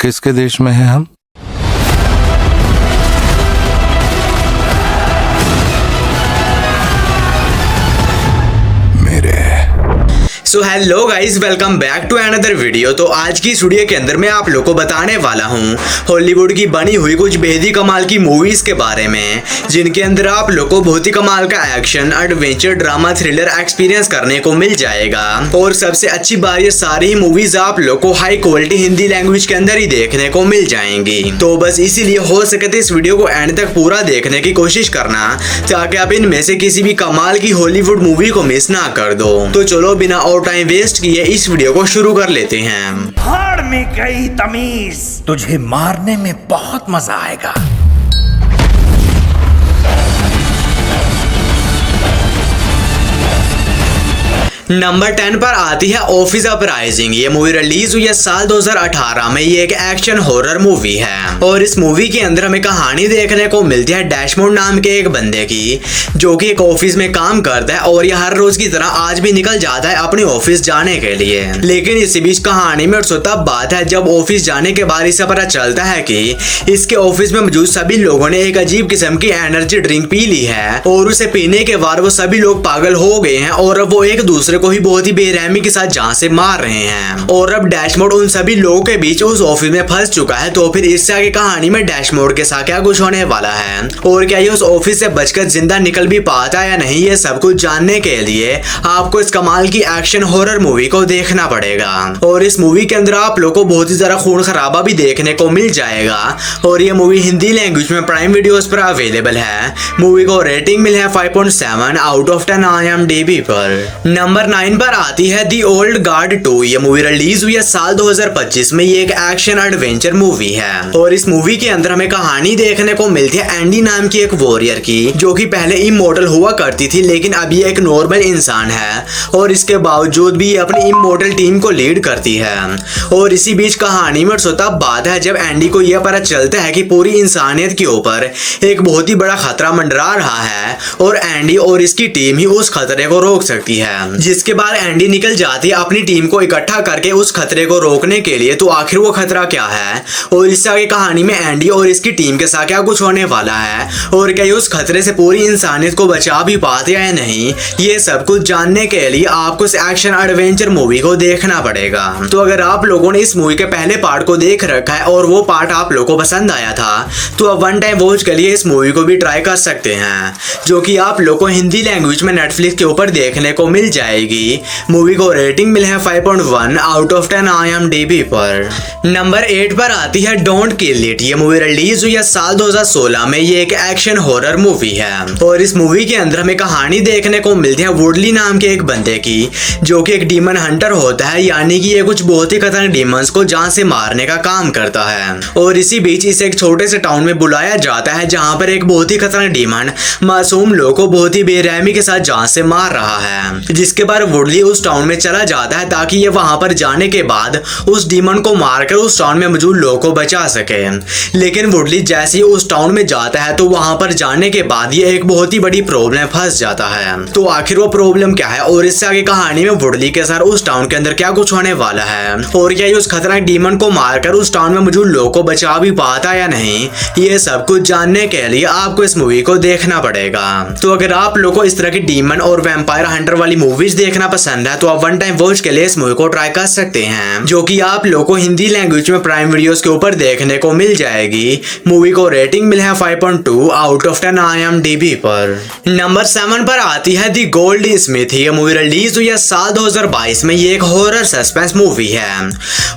किसके देश में हैं हम? So hello guys, welcome back to another video. तो आज की इस वीडियो के अंदर मैं आप लोगों को बताने वाला हूँ हॉलीवुड की बनी हुई कुछ बेहद ही कमाल की मूवीज के बारे में, जिनके अंदर आप लोगों को बहुत ही कमाल का action, adventure, drama, thriller experience करने को मिल जाएगा। और सबसे अच्छी बात, ये सारी ही मूवीज आप लोगों को हाई क्वालिटी हिंदी लैंग्वेज के अंदर ही देखने को मिल जाएंगी। तो बस इसीलिए हो सके तो इस वीडियो को एंड तक पूरा देखने की कोशिश करना, ताकि आप इनमें से किसी भी कमाल की हॉलीवुड मूवी को मिस ना कर दो। तो चलो बिना और टाइम वेस्ट किए इस वीडियो को शुरू कर लेते हैं। भाड़ में गई तमीज, तुझे मारने में बहुत मजा आएगा। नंबर 10 पर आती है ऑफिस अपराइजिंग। ये मूवी रिलीज हुई है साल 2018 में। ये एक एक्शन हॉरर मूवी है और इस मूवी के अंदर हमें कहानी देखने को मिलती है डैशमोंड नाम के एक बंदे की, जो कि एक ऑफिस में काम करता है और ये हर रोज की तरह आज भी निकल जाता है अपने ऑफिस जाने के लिए। लेकिन इसी बीच कहानी में तब बात है जब ऑफिस जाने के बाद इसे पता चलता है कि इसके ऑफिस में मौजूद सभी लोगों ने एक अजीब किस्म की एनर्जी ड्रिंक पी ली है और उसे पीने के बाद वो सभी लोग पागल हो गए हैं और अब वो एक दूसरे को ही बहुत ही बेरहमी के साथ जान से मार रहे हैं। और अब डैशमोड उन सभी लोगों के बीच उस ऑफिस में फंस चुका है। तो फिर इससे आगे कहानी में डैशमोड के साथ क्या कुछ होने वाला है और क्या ये उस ऑफिस से बचकर जिंदा निकल भी पाता है या नहीं, ये सब कुछ जानने के लिए आपको इस कमाल की एक्शन हॉरर मूवी को देखना पड़ेगा। और इस मूवी के अंदर आप लोगों को बहुत ही ज्यादा खून खराबा भी देखने को मिल जाएगा। और ये मूवी हिंदी लैंग्वेज में प्राइम वीडियोस पर अवेलेबल है। मूवी को रेटिंग मिली है 5.7 आउट ऑफ 10 IMDb पर। नंबर 9 पर आती है दी ओल्ड गार्ड 2। ये मूवी रिलीज हुई है साल 2025 में। ये एक एक्शन एडवेंचर मूवी है और इस मूवी के अंदर हमें कहानी देखने को मिलती है एंडी नाम की एक वॉरियर की, जो कि पहले इमॉर्टल हुआ करती थी, लेकिन अब ये एक नॉर्मल इंसान है और इसके बावजूद भी ये अपनी इमॉर्टल टीम को लीड करती है। और इसी बीच कहानी में तब बात है जब एंडी को यह पता चलता है कि पूरी इंसानियत के ऊपर एक बहुत ही बड़ा खतरा मंडरा रहा है और एंडी और इसकी टीम ही उस खतरे को रोक सकती है। जिसके बाद एंडी निकल जाती है अपनी टीम को इकट्ठा करके उस खतरे को रोकने के लिए। तो आखिर वो खतरा क्या है और इससे आगे कहानी में एंडी और इसकी टीम के साथ क्या कुछ होने वाला है और क्या ये उस खतरे से पूरी इंसानियत को बचा भी पाते हैं या नहीं, ये सब कुछ जानने के लिए आपको इस एक्शन एडवेंचर मूवी को देखना पड़ेगा। तो अगर आप लोगों ने इस मूवी के पहले पार्ट को देख रखा है और वो पार्ट आप लोगों को पसंद आया था, तो अब वन टाइम वॉच के लिए इस मूवी को भी ट्राई कर सकते हैं, जो कि आप लोगों को हिंदी लैंग्वेज में नेटफ्लिक्स के ऊपर देखने को मिल जाएगी। मूवी को रेटिंग मिले है 5.1 आउट ऑफ 10 IMDb पर। नंबर 8 पर आती है डोंट किल इट। ये मूवी रिलीज हुई है साल 2016 में। ये एक एक्शन हॉरर मूवी है और इस मूवी के अंदर हमें कहानी देखने को मिलती है वुडली नाम के एक बंदे की, जो कि एक डीमन हंटर होता है, यानी कि ये कुछ बहुत ही खतरनाक डीमंस को जान से मारने का काम करता है। और इसी बीच इसे एक छोटे से टाउन में बुलाया जाता है, जहाँ पर एक बहुत ही खतरनाक डीमन मासूम लोगों को बहुत ही बेरहमी के साथ जान से मार रहा है। जिसके बाद वुडली उस टाउन में चला जाता है ताकि ये वहां पर जाने के बाद उस डीमन को मारकर उस टाउन में मौजूद लोगों को बचा सके। लेकिन वुडली जैसे ही उस टाउन में जाता है तो वहां पर जाने के बाद ये एक बहुत ही बड़ी प्रॉब्लम फंस जाता है। तो आखिर वो प्रॉब्लम क्या है और इससे आगे कहानी में वुडली के साथ उस टाउन के अंदर क्या कुछ होने वाला है और क्या ये उस खतरनाक डीमन को मारकर उस टाउन में मौजूद लोगों को बचा भी पाता या नहीं, ये सब कुछ जानने के लिए आपको इस मूवी को देखना पड़ेगा। तो अगर आप लोगों को इस तरह की डीमन और वैम्पायर हंटर वाली मूवीज देखना पसंद है, तो आप वन टाइम वॉच के लिए इस मूवी को ट्राई कर सकते हैं, जो कि आप लोगों को हिंदी लैंग्वेज में प्राइम वीडियोस के ऊपर देखने को मिल जाएगी। मूवी को रेटिंग मिला है 5.2 आउट ऑफ 10 IMDb पर। नंबर 7 पर आती है दी गोल्ड स्मिथ। ये मूवी रिलीज हुई है साल 2022 में। ये एक हॉरर सस्पेंस मूवी है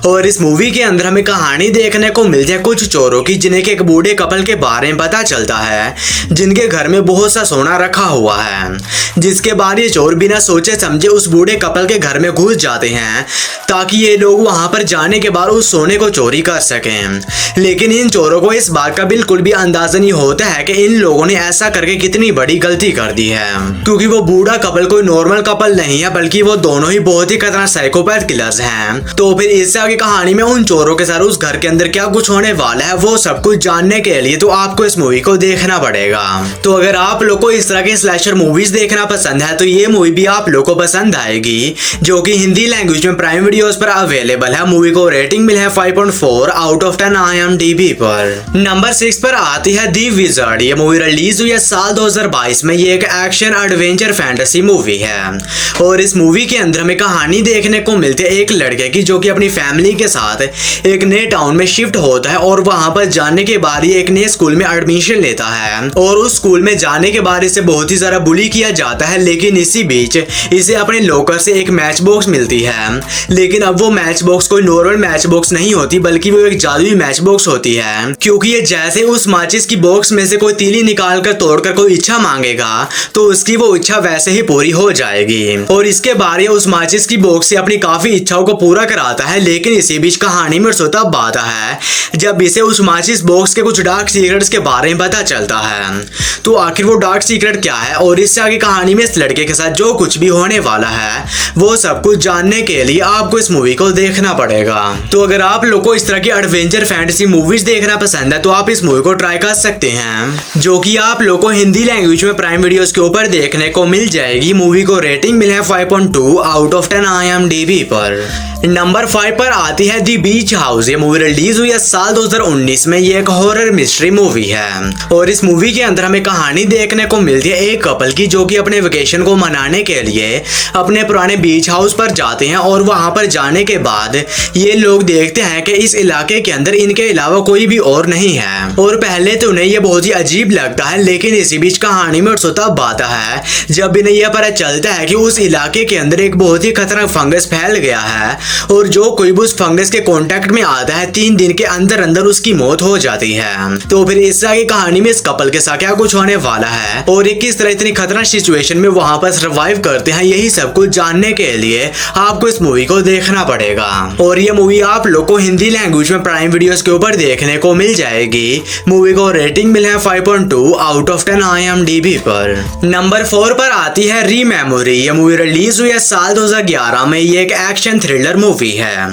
और इस मूवी के अंदर हमें कहानी देखने को मिलती है कुछ चोरों की, जिन्हें के एक बूढ़े कपल के बारे में पता चलता है, जिनके घर में बहुत सा सोना रखा हुआ है। जिसके बाद ये चोर बिना सोचे समझे उस बूढ़े कपल के घर में घुस जाते हैं ताकि ये लोग वहां पर जाने के बाद उस सोने को चोरी कर सकें। लेकिन इन चोरों को इस बात का बिल्कुल भी अंदाजा नहीं होता है कि इन लोगों ने ऐसा करके कितनी बड़ी गलती कर दी है, क्योंकि वो बूढ़ा कपल कोई नॉर्मल कपल नहीं है, बल्कि वो दोनों ही बहुत ही खतरनाक साइकोपैथ किलर्स हैं। तो फिर इससे आगे कहानी में उन चोरों के साथ उस घर के अंदर क्या कुछ होने वाला है, वो सब कुछ जानने के लिए तो आपको इस मूवी को देखना पड़ेगा। तो अगर आप लोग को इस तरह के स्लैशर मूवीज देखना पसंद है, तो ये मूवी भी आप लोग को पसंद आएगी, जो कि हिंदी लैंग्वेज में प्राइम वीडियोस पर अवेलेबल है। मूवी को रेटिंग मिला है 5.4 आउट ऑफ 10 IMDb पर। नंबर 6 पर आती है दी विजार्ड। ये मूवी रिलीज हुई है साल 2022 में। ये एक एक्शन एडवेंचर फैंटेसी मूवी है और इस मूवी के अंदर हमें कहानी देखने को मिलती है एक लड़के की, जो कि अपनी फैमिली के साथ एक नए टाउन में शिफ्ट होता है और वहां पर जाने के बाद ये एक नए स्कूल में एडमिशन लेता है और उस स्कूल में जाने के बाद इसे बहुत ही ज्यादा बुली किया जाता है। लेकिन इसी बीच इसे अपने लॉकर से एक मैच बॉक्स मिलती है, लेकिन अब वो मैच बॉक्स कोई नॉर्मल मैच बॉक्स नहीं होती, बल्कि वो एक जादुई मैच बॉक्स होती है, क्योंकि ये जैसे उस माचिस की बॉक्स में से कोई तीली निकाल कर तोड़कर कोई इच्छा मांगेगा तो उसकी वो इच्छा वैसे ही पूरी हो जाएगी। और इसके बाद ये उस माचिस की बॉक्स से अपनी काफी इच्छाओं को पूरा कराता है। लेकिन इसी बीच कहानी में तब आता है जब इसे उस माचिस बॉक्स के कुछ डार्क सीक्रेट्स के बारे में पता चलता है। तो आखिर वो डार्क सीक्रेट क्या है और इससे आगे कहानी में इस लड़के के साथ जो कुछ भी होने वाला है वो सब कुछ जानने के लिए आपको इस मूवी को देखना पड़ेगा। तो अगर आप लोग को इस तरह की एडवेंचर फैंटेसी मूवीज देखना पसंद है तो आप इस मूवी को ट्राई कर सकते हैं, जो कि आप लोग को हिंदी लैंग्वेज में प्राइम वीडियोस के ऊपर देखने को मिल जाएगी। मूवी को रेटिंग मिला है 5.2 आउट ऑफ 10 IMDb पर। नंबर 5 पर आती है दी बीच हाउस। ये मूवी रिलीज हुई है साल 2019 में। ये एक हॉरर मिस्ट्री मूवी है और इस मूवी के अंदर हमें कहानी देखने को मिलती है एक कपल की, जो कि अपने वेकेशन को मनाने के लिए अपने पुराने बीच हाउस पर जाते हैं और वहां पर जाने के बाद ये लोग देखते हैं कि इस इलाके के अंदर इनके अलावा कोई भी और नहीं है और पहले तो उन्हें ये बहुत ही अजीब लगता है। लेकिन इसी बीच कहानी में तब आता है जब इन्हें यह पता चलता है कि उस इलाके के अंदर एक बहुत ही खतरनाक फंगस फैल गया है और जो कोई भी उस फंगस के कांटेक्ट में आता है 3 दिन के अंदर अंदर उसकी मौत हो जाती है। तो फिर इस आगे कहानी में इस कपल के साथ क्या कुछ होने वाला है और ये किस तरह इतनी खतरनाक सिचुएशन में वहां पर सर्वाइव करते हैं, यही सब कुछ जानने के लिए आपको इस मूवी को देखना पड़ेगा। और ये मूवी आप लोग को हिंदी लैंग्वेज में प्राइम वीडियोस के ऊपर देखने को मिल जाएगी। मूवी को रेटिंग मिला है 5.2 आउट ऑफ 10 IMDb पर। नंबर 4 पर आती है री मेमोरी। ये मूवी रिलीज हुई है साल 2011 में। ये एक एक्शन थ्रिलर मूवी है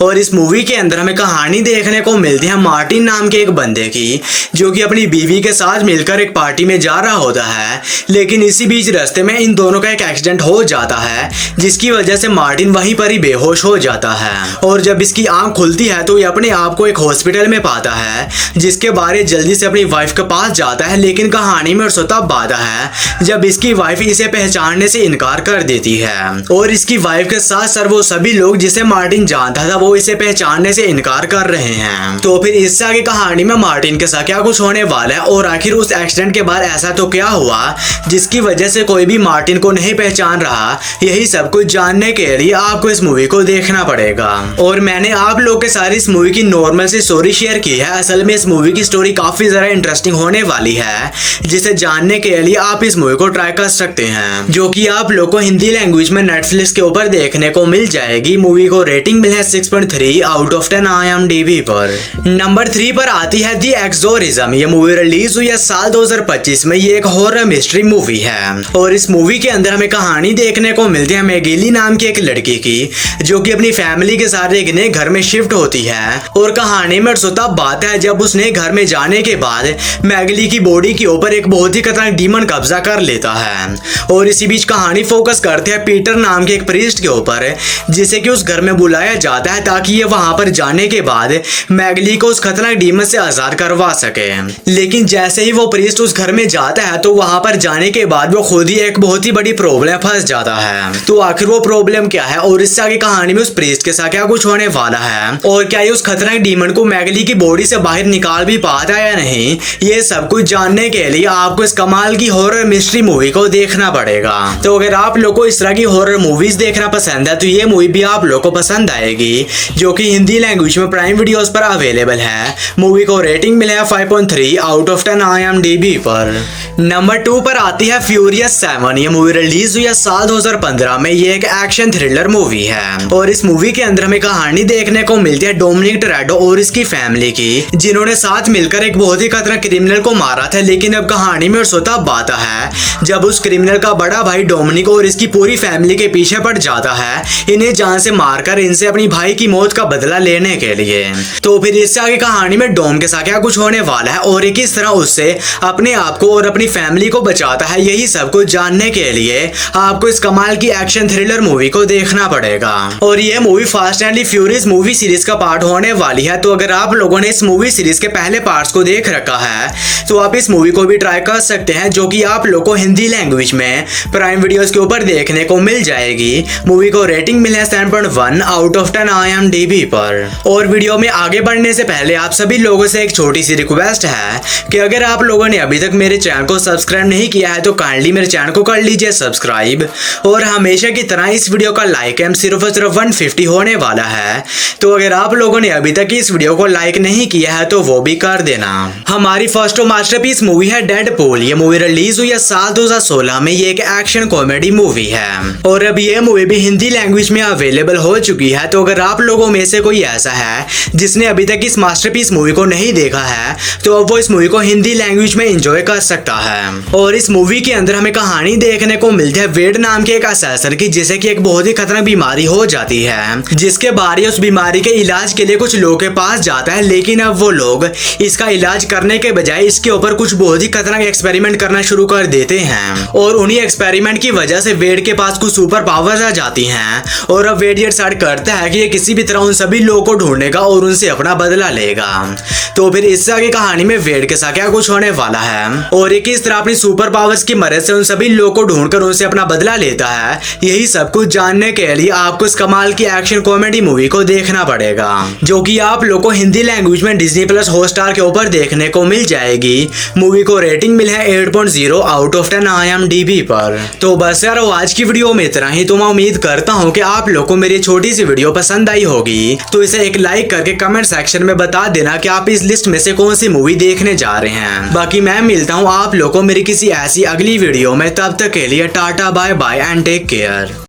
और इस मूवी के अंदर हमें कहानी देखने को मिलती है मार्टिन नाम के एक बंदे की, जो कि अपनी बीवी के साथ मिलकर एक पार्टी में जा रहा होता है। लेकिन इसी बीच रास्ते में इन दोनों का एक एक्सीडेंट हो जाता है, जिसकी वजह से मार्टिन वहीं पर ही बेहोश हो जाता है और जब इसकी आंख खुलती है तो ये अपने आप को एक हॉस्पिटल में पाता है, जिसके बारे जल्दी से अपनी वाइफ के पास जाता है। लेकिन कहानी में तब आता है जब इसकी वाइफ इसे पहचानने से इनकार कर देती है और इसकी वाइफ के साथ साथ वो सभी लोग जिसे मार्टिन जानता था वो इसे पहचानने से इनकार कर रहे हैं। तो फिर इससे आगे कहानी में मार्टिन के साथ क्या कुछ होने वाला है और आखिर उस एक्सीडेंट के बाद ऐसा तो क्या हुआ जिसकी वजह से कोई भी मार्टिन को नहीं पहचान रहा, यही सब कुछ जानने के लिए आपको इस मूवी को देखना पड़ेगा। और मैंने आप लोग के साथ इस मूवी की नॉर्मल सी स्टोरी शेयर की है। असल में इस मूवी की स्टोरी काफी ज्यादा इंटरेस्टिंग होने वाली है, जिसे जानने के लिए आप इस मूवी को ट्राई कर सकते हैं, जो कि आप लोग को हिंदी लैंग्वेज में नेटफ्लिक्स के ऊपर देखने को मिल जाएगी। मूवी को रेटिंग मिला है 6.3 आउट ऑफ 10 IMDb पर। नंबर 3 पर आती है दी एक्सोरिज्म। ये मूवी रिलीज हुई है साल 2025 में। ये एक हॉरर मिस्ट्री मूवी है और इस मूवी के अंदर हमें कहानी देखने को मिलती है मैगिली नाम की एक लड़की की, जो कि अपनी फैमिली के साथ एक नए घर में शिफ्ट होती है। और कहानी में तब बात है जब उसने घर में जाने के बाद मैगिली की बॉडी के ऊपर एक बहुत ही खतरनाक डीमन कब्जा कर लेता है। और इसी बीच कहानी फोकस करते हैं पीटर नाम के एक प्रीस्ट के ऊपर, जिसे कि उस घर में बुलाया जाता है ताकि ये वहां पर जाने के बाद मैगिली को उस खतरनाक डीमन से आजाद करवा सके। लेकिन जैसे ही वो प्रीस्ट उस घर में जाता है तो वहां पर जाने के बाद वो खुद ही एक बहुत ही बड़ी प्रॉब्लम फंस जाता है। तो आखिर वो प्रॉब्लम क्या है और इससे आगे कहानी में उस प्रीस्ट के साथ क्या कुछ होने वाला है और क्या ये उस खतरनाक डीमन को मैगिली की बॉडी से बाहर निकाल भी पाता है या नहीं, ये सब कुछ जानने के लिए आपको इस कमाल की हॉरर मिस्ट्री मूवी को देखना पड़ेगा। तो अगर आप लोग को इस तरह की हॉरर मूवीज देखना पसंद है तो ये मूवी भी आप लोग को पसंद आएगी, जो कि हिंदी लैंग्वेज में प्राइम वीडियोस पर अवेलेबल है। मूवी को रेटिंग मिला है 5.3 आउट ऑफ 10 IMDb पर। नंबर 2 पर आती है फ्यूरियस 7। ये मूवी रिलीज हुई है साल 2015 में। ये एक एक्शन थ्रिलर मूवी है और इस मूवी के अंदर हमें कहानी देखने को मिलती है डोमिनिक टोरेटो और इसकी फैमिली की, जिन्होंने साथ मिलकर एक बहुत ही खतरनाक क्रिमिनल को मारा था। लेकिन अब कहानी में तब आता है जब उस क्रिमिनल का बड़ा भाई डोमिनिक और इसकी पूरी फैमिली के पीछे पड़ जाता है, इन्हें जान से मारकर इनसे अपनी भाई की मौत का बदला लेने के लिए। तो फिर इससे आगे कहानी में डॉम के साथ क्या कुछ होने वाला है और ये किस तरह उससे अपने आप को और अपनी फैमिली को बचाता है, यही सब कुछ जानने के लिए आपको इस कमाल की एक्शन थ्रिलर मूवी को देखना पड़ेगा। और ये movie fast and furious movie series का पार्ट होने वाली है। तो अगर आप लोगों ने इस मूवी सीरीज के पहले पार्ट्स को देख रखा है तो आप इस मूवी को भी ट्राई कर सकते हैं, जो कि आप लोग को हिंदी लैंग्वेज में प्राइम वीडियोस के ऊपर देखने को मिल जाएगी। मूवी को रेटिंग मिला है 7.1 आउट ऑफ 10 IMDb पर। और वीडियो में आगे बढ़ने से पहले आप सभी लोगों से एक छोटी सी रिक्वेस्ट है कि अगर आप लोगों ने अभी तक मेरे चैनल को सब्सक्राइब नहीं किया है तो काइंडली मेरे चैनल को कर लीजिए सब्सक्राइब। और हमेशा की तरह इस वीडियो का लाइक एम सिर्फ और सिर्फ 150 होने वाला है। तो अगर आप लोगों ने अभी तक इस वीडियो को लाइक नहीं किया है तो वो भी कर देना। हमारी फर्स्ट मास्टरपीस मूवी है डेडपूल। ये मूवी रिलीज हुई है साल 2016 में। ये एक एक्शन कॉमेडी मूवी है और अब ये मूवी भी हिंदी लैंग्वेज में अवेलेबल हो चुकी है। तो अगर आप लोगों में से कोई ऐसा है जिसने अभी तक इस मास्टरपीस मूवी को नहीं देखा है तो अब वो इस मूवी को हिंदी लैंग्वेज में एंजॉय कर सकता है। और इस मूवी के अंदर हमें कहानी देखने को मिलती है वेड नाम के एक असैसिन की, जिसे कि एक बहुत ही खतरनाक बीमारी हो जाती है, जिसके बाद उस बीमारी के इलाज के लिए कुछ लोगों के पास जाता है। लेकिन अब वो लोग इसका इलाज करने के बजाय इसके ऊपर कुछ बहुत ही खतरनाक एक्सपेरिमेंट करना शुरू कर देते हैं और उन्हीं एक्सपेरिमेंट की वजह से वेड के पास कुछ सुपर पावर्स आ जाती हैं। और अब वेड ये डिसाइड करता है कि ये किसी भी तरह उन सभी लोगों को ढूंढेगा और उनसे अपना बदला लेगा। तो फिर इससे आगे कहानी में वेड के साथ क्या कुछ होने वाला है और ये किस तरह अपनी सुपर पावर्स की मदद से उन सभी लोगों को ढूंढकर उनसे अपना बदला लेता है, यही सब कुछ जानने के लिए आपको इस कमाल की एक्शन कॉमेडी मूवी को देखना पड़ेगा, जो कि आप लोगों को हिंदी लैंग्वेज में डिज्नी प्लस हॉटस्टार के ऊपर देखने को मिल जाएगी। मूवी को रेटिंग मिला है 8.0 आउट ऑफ 10 IMDb पर। तो बस यार आज की वीडियो में इतना ही। तो मैं उम्मीद करता हूँ कि आप लोगों को मेरी छोटी सी वीडियो पसंद आई होगी। तो इसे एक लाइक करके कमेंट सेक्शन में बता देना कि आप इस लिस्ट में से कौन सी मूवी देखने जा रहे हैं। बाकी मैं मिलता हूँ आप लोगों को मेरी किसी ऐसी अगली वीडियो में। तब तक के लिए tata bye bye and take care.